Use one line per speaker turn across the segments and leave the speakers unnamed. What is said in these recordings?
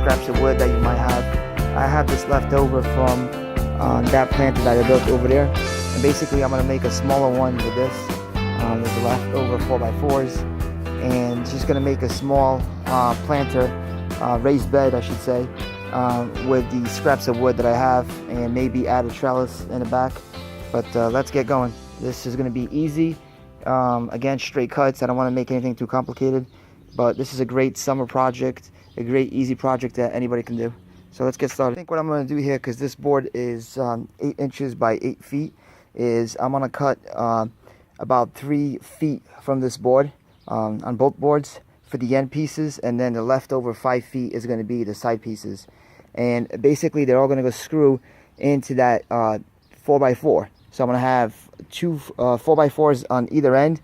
scraps of wood that you might have. I have this left over from that planter that I built over there, and basically I'm going to make a smaller one with this. There's a leftover 4x4s, and just going to make a small planter, raised bed I should say, with the scraps of wood that I have, and maybe add a trellis in the back. But let's get going. This is going to be easy. Again, straight cuts. I don't want to make anything too complicated, but this is a great summer project, a great easy project that anybody can do. So let's get started. I think what I'm going to do here, because this board is 8 inches by 8 feet, is I'm going to cut about 3 feet from this board on both boards for the end pieces, and then the leftover 5 feet is going to be the side pieces. And basically they're all going to go screw into that 4x4. So I'm going to have 2 4x4s on either end.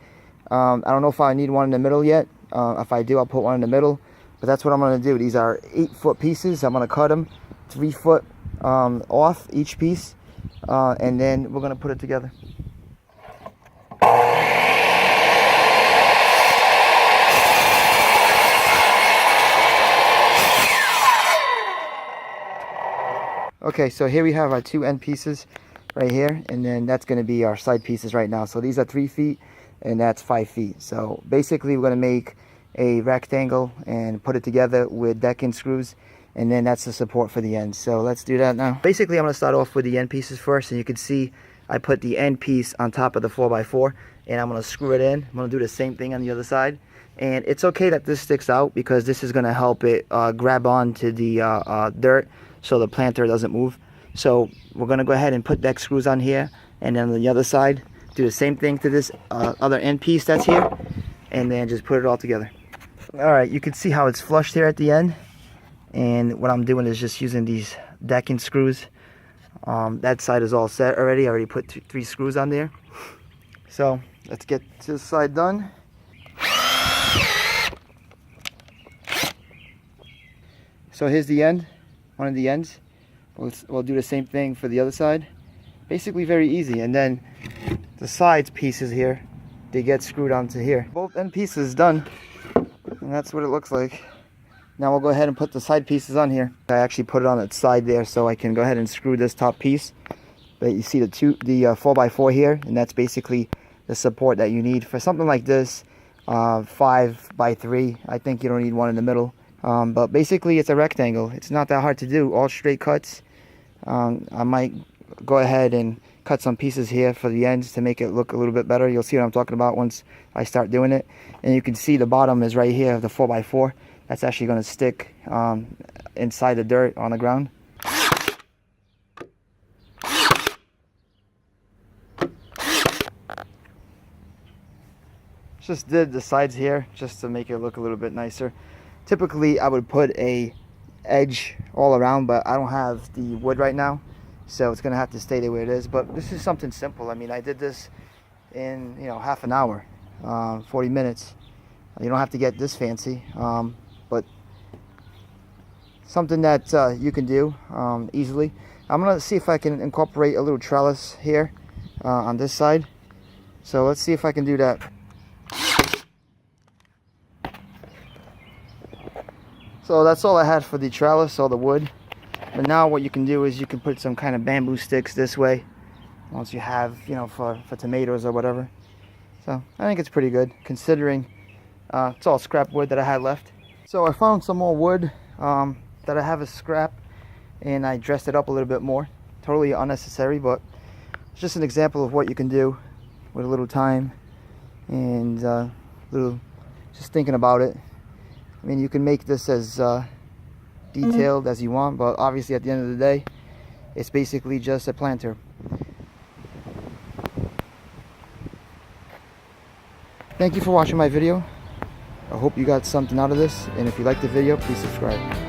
I don't know if I need one in the middle yet. If I do, I'll put one in the middle. But that's what I'm going to do. These are 8-foot pieces. I'm going to cut them 3 foot off each piece. And then we're going to put it together. Okay, so here we have our 2 end pieces right here, and then that's going to be our side pieces right now. So these are 3 feet and that's 5 feet. So basically we're going to make a rectangle and put it together with decking screws, and then that's the support for the ends. So let's do that now. Basically I'm going to start off with the end pieces first, and you can see I put the end piece on top of the 4x4, and I'm going to screw it in. I'm going to do the same thing on the other side. And it's okay that this sticks out, because this is going to help it grab on to the dirt so the planter doesn't move. So we're going to go ahead and put deck screws on here, and then on the other side do the same thing to this other end piece that's here, and then just put it all together. Alright, you can see how it's flushed here at the end, and what I'm doing is just using these decking screws. That side is all set already. I already put 3 screws on there. So let's get this side done. So here's the end, one of the ends. We'll do the same thing for the other side. Basically very easy. And then the sides pieces here, they get screwed onto here. Both end pieces done, and that's what it looks like. Now we'll go ahead and put the side pieces on here. I actually put it on its side there so I can go ahead and screw this top piece. But you see the 4x4 here, and that's basically the support that you need for something like this. 5x3. I think you don't need one in the middle. But basically it's a rectangle. It's not that hard to do. All straight cuts. I might go ahead and cut some pieces here for the ends to make it look a little bit better. You'll see what I'm talking about once I start doing it. And you can see the bottom is right here of the 4x4. That's actually going to stick inside the dirt on the ground. Just did the sides here just to make it look a little bit nicer. Typically I would put a edge all around, but I don't have the wood right now, so it's gonna have to stay the way it is. But this is something simple. I mean, I did this in half an hour, 40 minutes. You don't have to get this fancy, but something that you can do easily. I'm gonna see if I can incorporate a little trellis here on this side. So let's see if I can do that. So that's all I had for the trellis, all the wood. But now what you can do is you can put some kind of bamboo sticks this way, once you have, for tomatoes or whatever. So I think it's pretty good, considering it's all scrap wood that I had left. So I found some more wood that I have as scrap, and I dressed it up a little bit more. Totally unnecessary, but it's just an example of what you can do with a little time and just thinking about it. I mean, you can make this as detailed as you want, but obviously at the end of the day, it's basically just a planter. Thank you for watching my video. I hope you got something out of this, and if you liked the video, please subscribe.